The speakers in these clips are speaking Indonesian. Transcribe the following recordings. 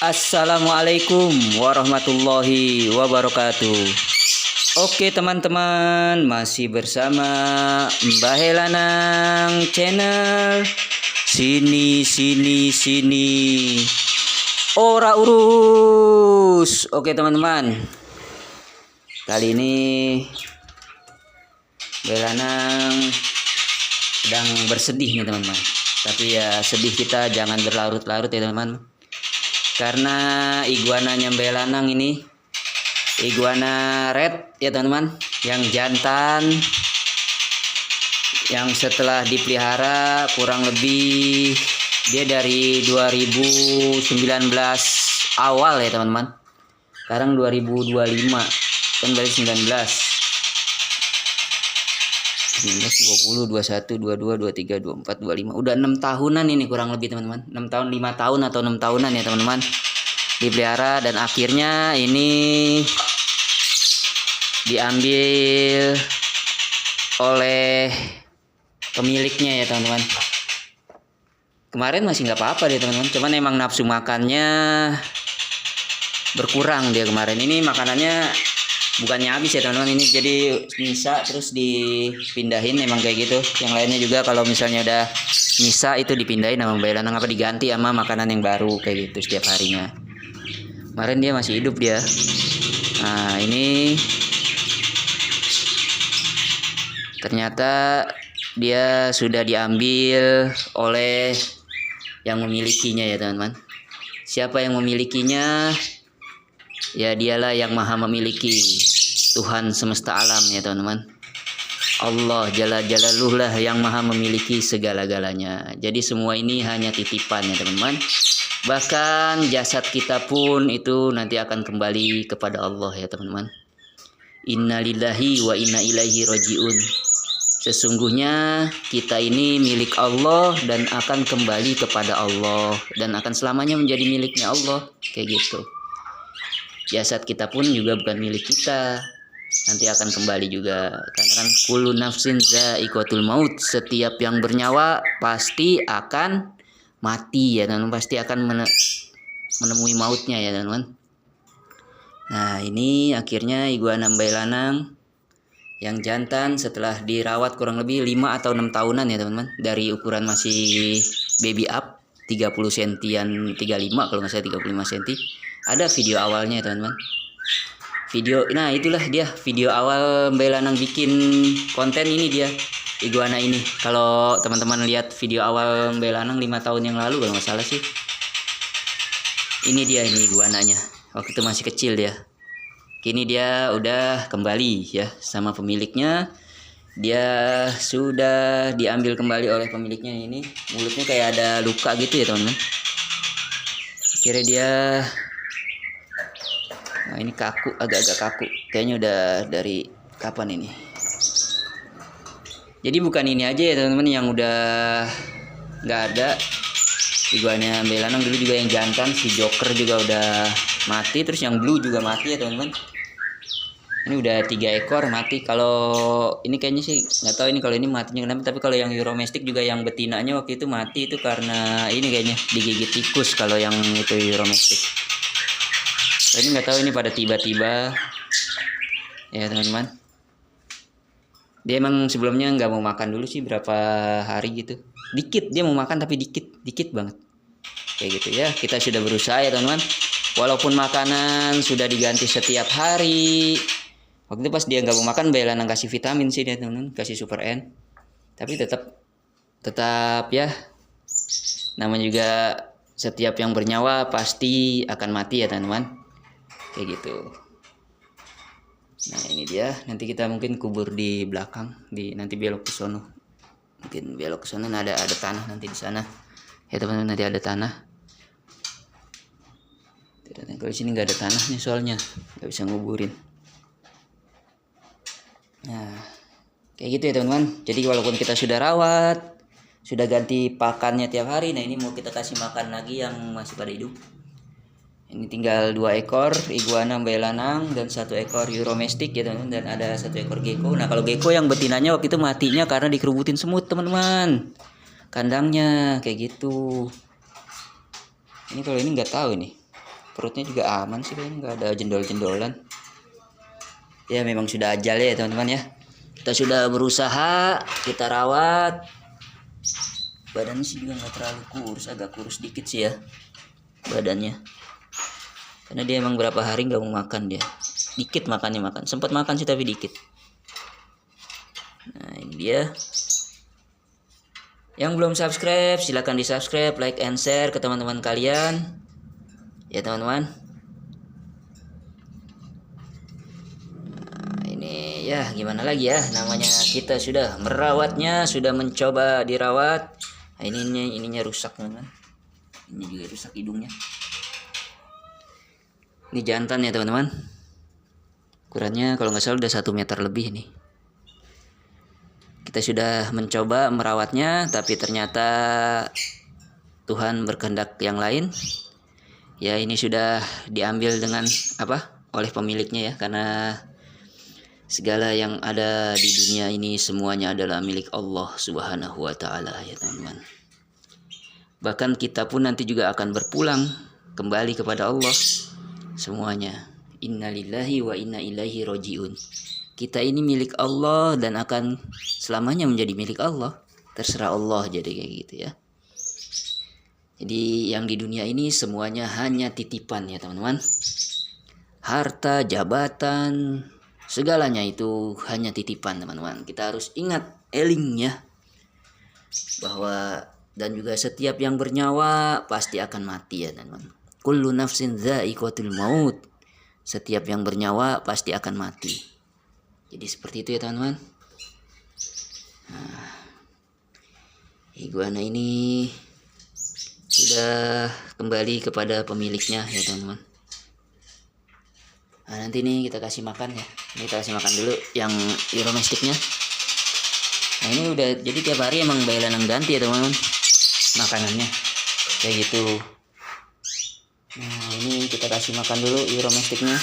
Assalamualaikum warahmatullahi wabarakatuh. Oke teman-teman, masih bersama Mbah Helanang channel. Sini ora urus. Oke teman-teman, kali ini Mbah Helanang sedang bersedih nih teman-teman. Tapi ya sedih kita jangan berlarut-larut ya teman-teman, karena iguananya Mbah Helanang ini iguana red ya teman-teman, yang jantan, yang setelah dipelihara kurang lebih dia dari 2019 awal ya teman-teman. Sekarang 2025 kan berarti 20, 21, 22, 23, 24, 25. Udah 6 tahunan ini kurang lebih teman-teman. 6 tahun, 5 tahun atau 6 tahunan ya teman-teman dipelihara, dan akhirnya ini diambil oleh pemiliknya ya teman-teman. Kemarin masih nggak apa-apa deh teman-teman, cuman emang nafsu makannya berkurang dia kemarin. Ini makanannya bukannya habis ya teman-teman, ini jadi nyisa terus dipindahin, emang kayak gitu. Yang lainnya juga kalau misalnya udah nyisa itu dipindahin sama Mbah Helanang, apa diganti sama makanan yang baru kayak gitu setiap harinya. Kemarin dia masih hidup dia. Nah ini ternyata dia sudah diambil oleh yang memilikinya ya teman-teman. Siapa yang memilikinya? Ya dialah yang maha memiliki, Tuhan semesta alam ya teman-teman. Allah Jalla Jalaluh lah yang maha memiliki segala-galanya. Jadi semua ini hanya titipan ya teman-teman. Bahkan jasad kita pun itu nanti akan kembali kepada Allah ya teman-teman. Innalillahi wa inna ilaihi rajiun. Sesungguhnya kita ini milik Allah dan akan kembali kepada Allah, dan akan selamanya menjadi miliknya Allah kayak gitu. Jasad kita pun juga bukan milik kita, nanti akan kembali juga, karena kan kullu nafsin za'iqatul maut, setiap yang bernyawa pasti akan mati ya teman-teman, pasti akan menemui mautnya ya teman-teman. Nah ini akhirnya iguana Mbah Helanang yang jantan setelah dirawat kurang lebih 5 atau 6 tahunan ya teman-teman, dari ukuran masih baby up 30 sentian, 35 kalau nggak salah, 35 senti. Ada video awalnya ya teman-teman. Nah itulah dia video awal Mbah Helanang bikin konten ini, dia iguana ini. Kalau teman-teman lihat video awal Mbah Helanang 5 tahun yang lalu kalau nggak salah sih, ini dia, ini iguananya. Waktu itu masih kecil dia. Kini dia udah kembali ya sama pemiliknya. Dia sudah diambil kembali oleh pemiliknya. Ini mulutnya kayak ada luka gitu ya teman-teman. Akhirnya dia, nah ini kaku, agak-agak kaku. Kayaknya udah dari kapan ini. Jadi bukan ini aja ya teman-teman yang udah nggak ada. Iguana Mbah Helanang dulu juga yang jantan, si Joker juga udah mati, terus yang blue juga mati ya teman-teman. Ini udah 3 ekor mati. Kalau ini kayaknya sih nggak tahu ini kalau ini matinya kenapa, tapi kalau yang Euromestic juga yang betinanya waktu itu mati itu karena ini kayaknya digigit tikus kalau yang itu Euromestic. Ini nggak tahu ini pada tiba-tiba ya teman-teman. Dia emang sebelumnya nggak mau makan dulu sih berapa hari gitu, dikit dia mau makan tapi dikit banget kayak gitu ya. Kita sudah berusaha ya teman-teman, walaupun makanan sudah diganti setiap hari. Waktu itu pas dia nggak mau makan, Mbah Helanang kasih vitamin sih dia teman-teman, kasih Super N, tapi tetap ya namanya juga setiap yang bernyawa pasti akan mati ya teman-teman kayak gitu. Nah ini dia, nanti kita mungkin kubur di belakang, nanti belok ke sono, mungkin belok ke sana, ada tanah nanti di sana ya teman-teman, nanti ada tanah. Kalau di sini nggak ada tanah nih soalnya nggak bisa nguburin. Nah kayak gitu ya teman-teman. Jadi walaupun kita sudah rawat, sudah ganti pakannya tiap hari, nah ini mau kita kasih makan lagi yang masih pada hidup. Ini tinggal 2 ekor iguana Mbah Helanang dan 1 ekor Euromestic ya teman-teman, dan ada 1 ekor gecko. Nah kalau gecko yang betinanya waktu itu matinya karena dikerubutin semut teman-teman, kandangnya kayak gitu. Ini kalau ini nggak tahu ini perutnya juga aman sih, kayaknya nggak ada jendol-jendolan. Ya memang sudah ajal ya teman-teman ya. Kita sudah berusaha, kita rawat. Badannya sih juga nggak terlalu kurus, agak kurus dikit sih ya badannya. Karena dia emang berapa hari nggak mau makan dia. Dikit makannya, sempat makan sih tapi dikit. Nah ini dia. Yang belum subscribe silahkan di subscribe, like and share ke teman-teman kalian ya teman-teman. Nah, ini ya gimana lagi ya, namanya kita sudah merawatnya, sudah mencoba dirawat. Nah, ininya rusak teman-teman. Ini juga rusak hidungnya. Ini jantan ya teman-teman. Ukurannya kalau nggak salah udah 1 meter lebih nih. Kita sudah mencoba merawatnya, tapi ternyata Tuhan berkehendak yang lain. Ya ini sudah diambil dengan oleh pemiliknya ya, karena segala yang ada di dunia ini semuanya adalah milik Allah Subhanahu wa taala ya teman-teman. Bahkan kita pun nanti juga akan berpulang kembali kepada Allah semuanya. Innalillahi wa inna ilaihi rojiun. Kita ini milik Allah dan akan selamanya menjadi milik Allah. Terserah Allah, jadi kayak gitu ya. Jadi yang di dunia ini semuanya hanya titipan ya teman-teman. Harta, jabatan, segalanya itu hanya titipan teman-teman. Kita harus ingat, eling ya, bahwa dan juga setiap yang bernyawa pasti akan mati ya teman-teman. Kullu nafsin dha'iqatul maut. Setiap yang bernyawa pasti akan mati. Jadi seperti itu ya teman-teman. Nah, iguana ini sudah kembali kepada pemiliknya ya teman-teman. Nah, nanti nih kita kasih makan ya. Ini kita kasih makan dulu yang domestiknya. Nah ini udah jadi tiap hari emang Mbak Lanang ganti ya teman-teman makanannya kayak gitu. Nah ini kita kasih makan dulu domestiknya.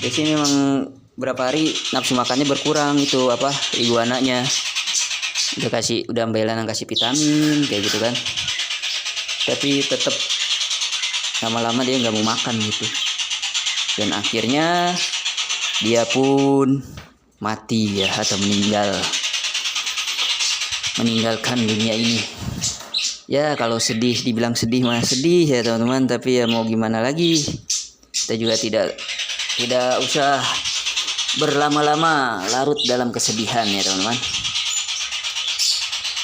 Di sini memang berapa hari nafsu makannya berkurang itu iguananya. Udah Mbak Lanang kasih vitamin kayak gitu kan. Tapi tetap lama-lama dia nggak mau makan gitu. Dan akhirnya dia pun mati ya, atau meninggalkan dunia ini. Ya kalau sedih, dibilang sedih mah sedih ya teman-teman, tapi ya mau gimana lagi. Kita juga tidak usah berlama-lama larut dalam kesedihan ya teman-teman.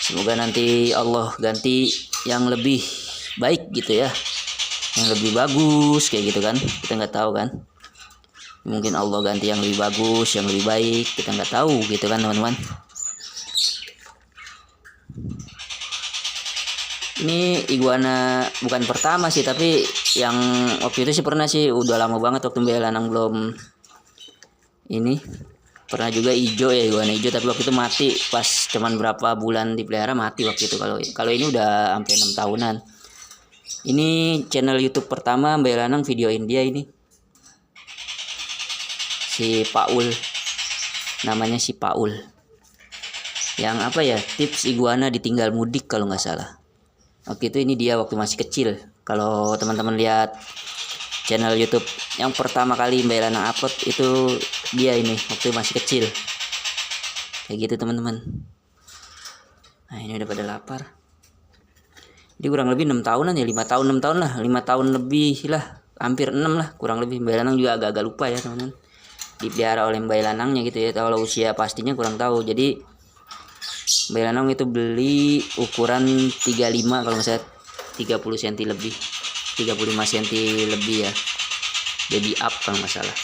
Semoga nanti Allah ganti yang lebih baik gitu ya, yang lebih bagus kayak gitu kan. Kita nggak tahu kan, mungkin Allah ganti yang lebih bagus, yang lebih baik, kita nggak tahu gitu kan teman-teman. Ini iguana bukan pertama sih, tapi yang waktu itu sih pernah sih, udah lama banget waktu Mbak Lanang belum ini. Pernah juga hijau ya, iguana hijau, tapi waktu itu mati pas cuman berapa bulan dipelihara mati waktu itu. Kalau ini udah sampai 6 tahunan. Ini channel YouTube pertama Mbak Lanang videoin dia ini. Si Paul. Namanya si Paul. Yang tips iguana ditinggal mudik kalau nggak salah. Waktu itu ini dia waktu masih kecil. Kalau teman-teman lihat channel YouTube yang pertama kali Mbak Lanang upload itu dia ini waktu masih kecil. Kayak gitu teman-teman. Nah ini udah pada lapar. Jadi kurang lebih 6 tahunan ya, 5 tahun 6 tahun lah, 5 tahun lebih lah, hampir 6 lah kurang lebih. Mbak Lanang juga agak-agak lupa ya teman-teman. Dipelihara oleh Mbak Lanangnya gitu ya. Kalau usia pastinya kurang tahu. Jadi Mbak Lanang itu beli ukuran 35 kalau nggak salah, 30 cm lebih, 35 cm lebih ya, baby up kalau nggak salah.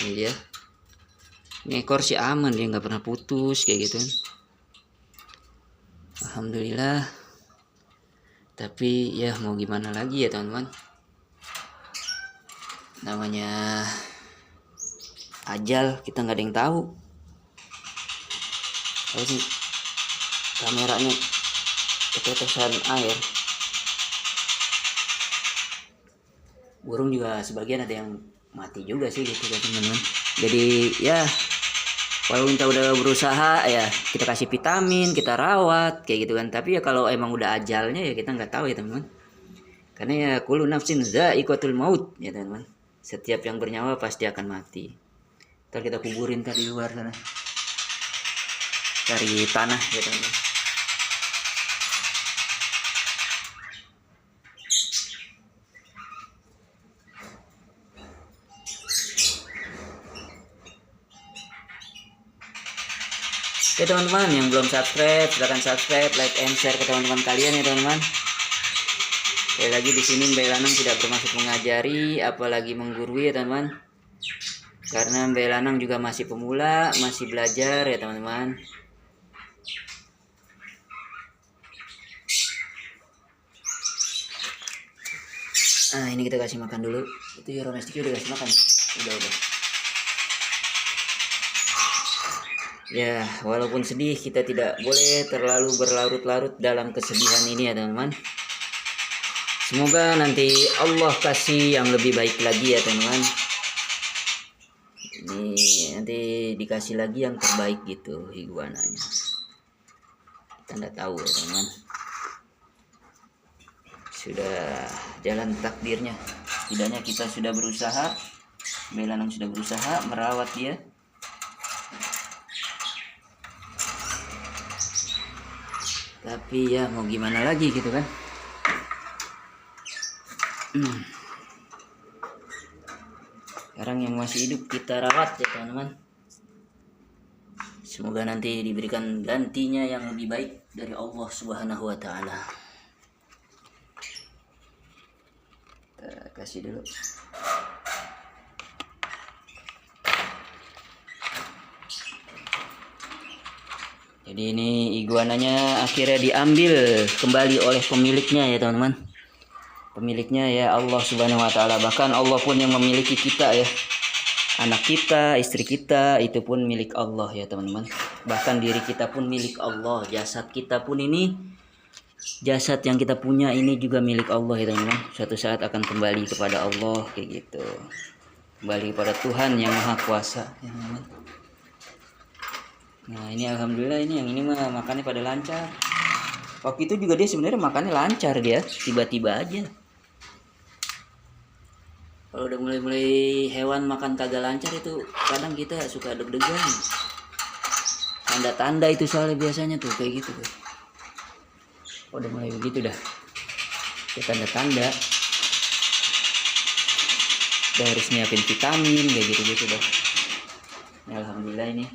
Ini dia. Ini ekor sih aman, dia nggak pernah putus kayak gitu. Alhamdulillah. Tapi ya mau gimana lagi ya teman-teman. Namanya ajal, kita nggak ada yang tahu. Kalau sih kameranya ketetesan air. Burung juga sebagian ada yang mati juga sih gitu ya teman-teman. Jadi ya Kalau kita udah berusaha ya kita kasih vitamin, kita rawat kayak gitu kan. Tapi ya kalau emang udah ajalnya ya kita nggak tahu ya teman-teman. Karena ya kullu nafsin dha'iqatul maut ya teman-teman. Setiap yang bernyawa pasti akan mati. Ntar kita kuburin tadi luar sana. Cari tanah ya teman-teman. Oke teman-teman, yang belum subscribe silahkan subscribe, like and share ke teman-teman kalian ya teman-teman. Sekali lagi di sini Mbak Lanang tidak bermaksud mengajari, apalagi menggurui ya teman-teman. Karena Mbak Lanang juga masih pemula, masih belajar ya teman-teman. Nah ini kita kasih makan dulu. Itu ya domestiknya udah kasih makan. Udah. Ya, walaupun sedih kita tidak boleh terlalu berlarut-larut dalam kesedihan ini ya teman-teman. Semoga nanti Allah kasih yang lebih baik lagi ya teman-teman. Ini nanti dikasih lagi yang terbaik gitu iguananya. Kita nggak tahu ya teman-teman. Sudah jalan takdirnya. Setidaknya kita sudah berusaha. Mbak Lanang sudah berusaha merawat dia. Tapi ya mau gimana lagi gitu kan. Sekarang yang masih hidup kita rawat ya teman-teman. Semoga nanti diberikan gantinya yang lebih baik dari Allah Subhanahu wa taala. Kita kasih dulu. Jadi ini iguananya akhirnya diambil kembali oleh pemiliknya ya teman-teman. Pemiliknya ya Allah Subhanahu wa taala. Bahkan Allah pun yang memiliki kita ya. Anak kita, istri kita itu pun milik Allah ya teman-teman. Bahkan diri kita pun milik Allah. Jasad kita pun ini, jasad yang kita punya ini juga milik Allah ya teman-teman. Suatu saat akan kembali kepada Allah kayak gitu. Kembali kepada Tuhan yang Maha Kuasa ya teman-teman. Nah ini alhamdulillah ini yang ini mah makannya pada lancar. Waktu itu juga dia sebenarnya makannya lancar dia, tiba-tiba aja. Kalau udah mulai hewan makan kagak lancar itu kadang kita suka deg-degan. Tanda-tanda itu soalnya biasanya tuh kayak gitu tuh. Udah mulai begitu dah. Itu tanda-tanda. Udah harus nyiapin vitamin kayak gitu-gitu dah. Nah, alhamdulillah ini.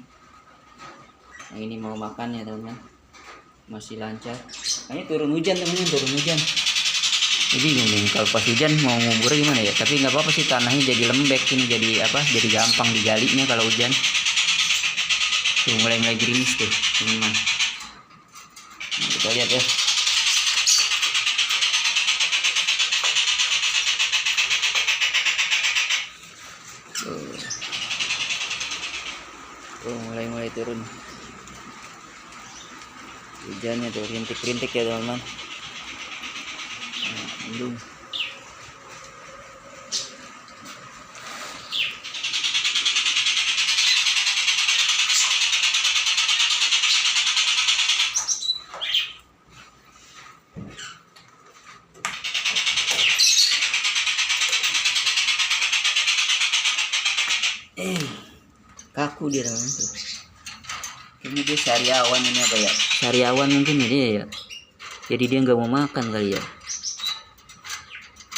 Nah ini mau makan ya teman-teman, masih lancar. Nah, ini turun hujan teman-teman, turun hujan. Jadi gini kalau pas hujan mau ngubur gimana ya? Tapi nggak apa-apa sih, tanahnya jadi lembek ini, jadi apa? Jadi gampang digalinya kalau hujan. Tuh mulai gerimis tuh teman-teman. Nah, kita lihat ya. Tuh mulai turun. Hujannya tuh rintik-rintik ya teman-teman. Nah, mendung. Kaku dia teman-teman tuh. Ini dia sariawan ini apa ya? Sariawan mungkin ya dia ya. Jadi dia nggak mau makan kali ya.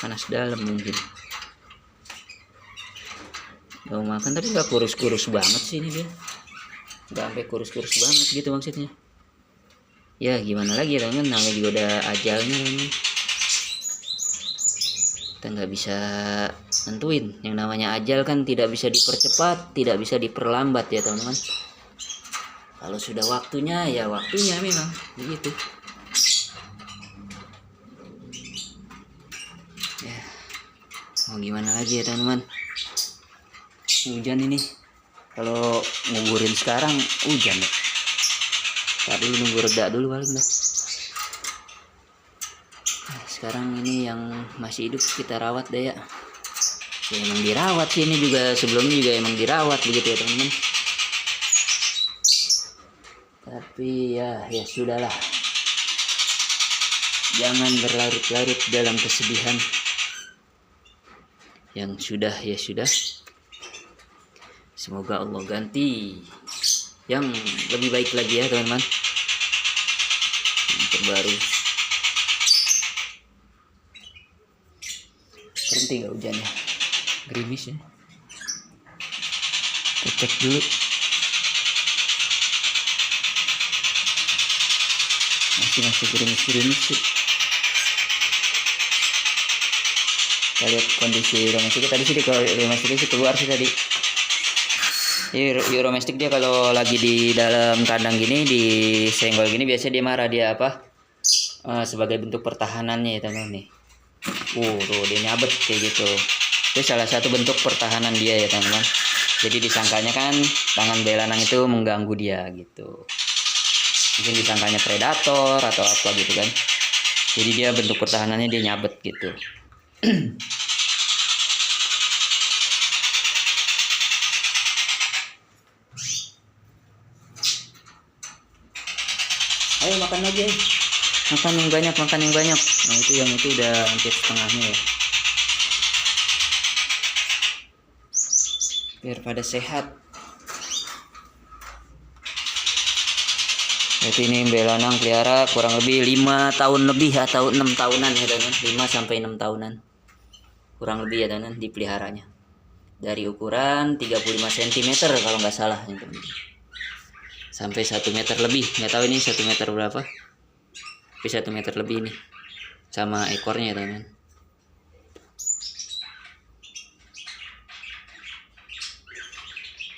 Panas dalam mungkin. Nggak mau makan tapi nggak kurus-kurus banget sih ini dia. Nggak sampai kurus-kurus banget gitu maksudnya. Ya gimana lagi teman, namanya juga udah ajalnya ini. Kita nggak bisa nentuin. Yang namanya ajal kan tidak bisa dipercepat, tidak bisa diperlambat ya teman-teman. Kalau sudah waktunya ya waktunya memang begitu. Ya, mau gimana lagi ya teman-teman. Hujan ini. Kalau nguburin sekarang hujan ya. Tadi nunggu reda dulu paling dah. Nah, sekarang ini yang masih hidup kita rawat deh ya. Ya emang dirawat sih ini juga, sebelumnya juga emang dirawat begitu ya teman-teman. Tapi ya sudahlah, jangan berlarut-larut dalam kesedihan. Yang sudah ya sudah, semoga Allah ganti yang lebih baik lagi ya teman-teman, yang terbaru. Berhenti nggak hujannya, gerimis ya, kita cek dulu. Masih gerimis sih. Kita lihat kondisi domestik tadi sih, kalau domestik sih keluar sih tadi. Domestik dia kalau lagi di dalam kandang gini, di senggol gini, biasanya dia marah, dia apa, sebagai bentuk pertahanannya ya teman-teman nih. Tuh dia nyabet kayak gitu. Itu salah satu bentuk pertahanan dia ya teman-teman. Jadi disangkanya kan tangan belanang itu mengganggu dia gitu. Mungkin disangkanya predator atau apa gitu kan. Jadi dia bentuk pertahanannya dia nyabet gitu. Ayo makan lagi, makan yang banyak. Nah yang itu udah hampir setengahnya ya, biar pada sehat. Jadi ini belanang pelihara kurang lebih 5 tahun lebih atau 6 tahunan ya teman, 5 sampai 6 tahunan kurang lebih ya teman dipeliharanya. Dari ukuran 35 cm kalau nggak salah ya, teman. Sampai 1 meter lebih, nggak tahu ini 1 meter berapa, tapi 1 meter lebih nih sama ekornya ya teman.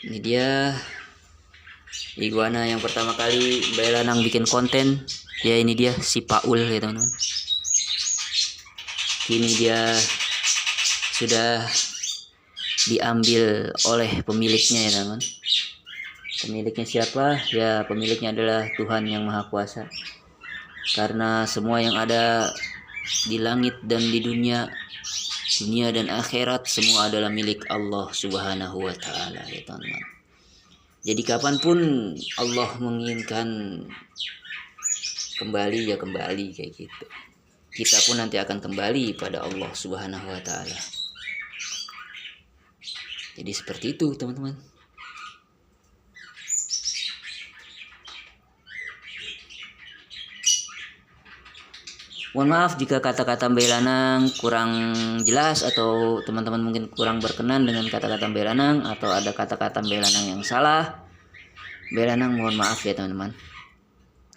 Ini dia iguana yang pertama kali Mbak Lanang bikin konten ya, ini dia si Paul ya teman-teman. Kini dia sudah diambil oleh pemiliknya ya teman-teman. Pemiliknya siapa? Ya pemiliknya adalah Tuhan yang Maha Kuasa. Karena semua yang ada di langit dan di dunia dan akhirat semua adalah milik Allah Subhanahu wa Ta'ala ya teman-teman. Jadi kapanpun Allah menginginkan kembali ya kembali kayak gitu. Kita pun nanti akan kembali pada Allah Subhanahu wa Ta'ala. Jadi seperti itu teman-teman. Mohon maaf jika kata-kata Mbak Lanang kurang jelas atau teman-teman mungkin kurang berkenan dengan kata-kata Mbak Lanang atau ada kata-kata Mbak Lanang yang salah. Mbak Lanang mohon maaf ya teman-teman.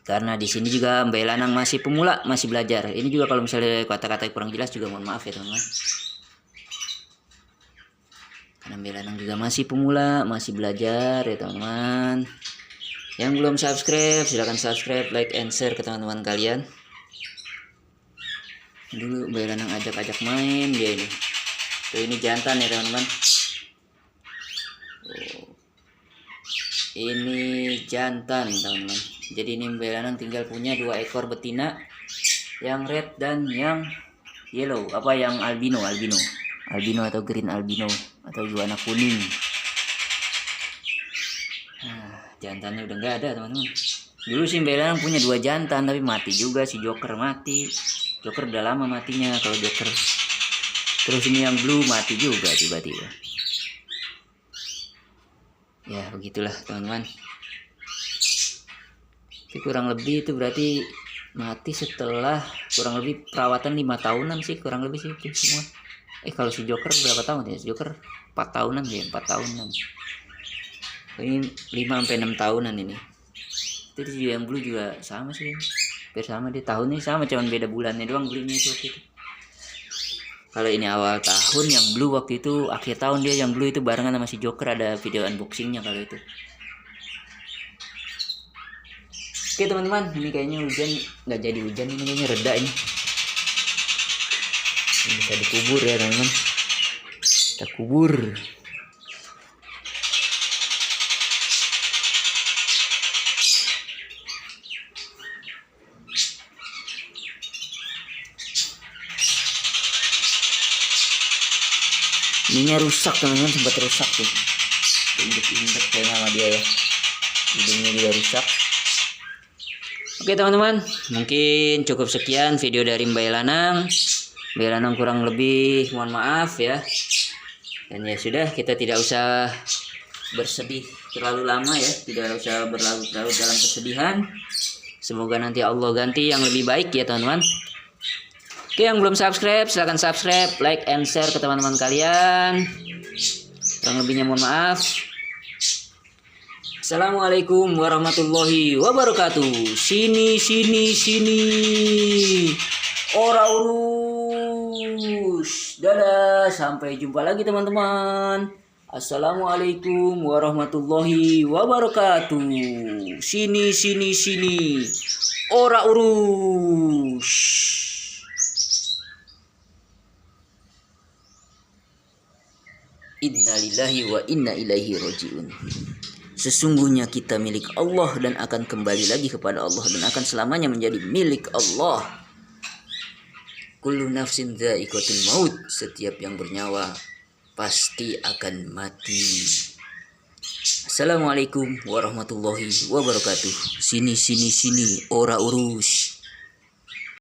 Karena di sini juga Mbak Lanang masih pemula, masih belajar. Ini juga kalau misalnya kata-kata kurang jelas juga mohon maaf ya teman-teman. Karena Mbak Lanang juga masih pemula, masih belajar ya teman-teman. Yang belum subscribe silahkan subscribe, like and share ke teman-teman kalian. Dulu Mbak Lanang ajak main dia ini. Tuh ini jantan ya teman-teman. Ini jantan teman-teman. Jadi ini Mbak Lanang tinggal punya 2 ekor betina, yang red dan yang yellow, apa yang albino atau green albino atau iguana kuning. Nah, jantannya udah nggak ada teman-teman. Dulu sih Mbak Lanang punya 2 jantan tapi mati juga, si Joker mati. Joker udah lama matinya kalau Joker. Terus ini yang blue mati juga tiba-tiba. Ya begitulah teman-teman. Tapi kurang lebih itu berarti mati setelah kurang lebih perawatan 5 tahunan sih, kurang lebih sih itu semua. Kalau si Joker berapa tahun ya? Si Joker 4 tahunan ya, 4 tahunan. Ini 5 sampai 6 tahunan ini. Itu yang blue juga sama sih. Sama di tahun ini sama, cuman beda bulannya doang belinya itu waktu itu. Kalau ini awal tahun, yang blue waktu itu akhir tahun dia yang blue itu barengan sama si Joker, ada video unboxingnya kalau itu. Oke teman-teman, ini kayaknya hujan nggak jadi hujan, ini kayaknya reda ini bisa dikubur ya teman-teman. Kita kubur. Ininya rusak teman-teman, sempat rusak tuh, injek kayaknya sama dia ya, hidungnya juga rusak. Oke teman-teman, mungkin cukup sekian video dari Mbak Lanang. Mbak Lanang kurang lebih mohon maaf ya. Dan ya sudah, kita tidak usah bersedih terlalu lama ya, tidak usah berlarut-larut dalam kesedihan. Semoga nanti Allah ganti yang lebih baik ya teman-teman. Oke, yang belum subscribe silahkan subscribe, like and share ke teman-teman kalian. Kurang lebihnya mohon maaf. Assalamualaikum warahmatullahi wabarakatuh. Sini. Ora urus. Dadah, sampai jumpa lagi teman-teman. Assalamualaikum warahmatullahi wabarakatuh. Sini. Ora urus. Innalillahi wa inna ilaihi rajiun. Sesungguhnya kita milik Allah dan akan kembali lagi kepada Allah dan akan selamanya menjadi milik Allah. Kullu nafsin dha'iqatul maut. Setiap yang bernyawa pasti akan mati. Assalamualaikum warahmatullahi wabarakatuh. Sini. Ora urus.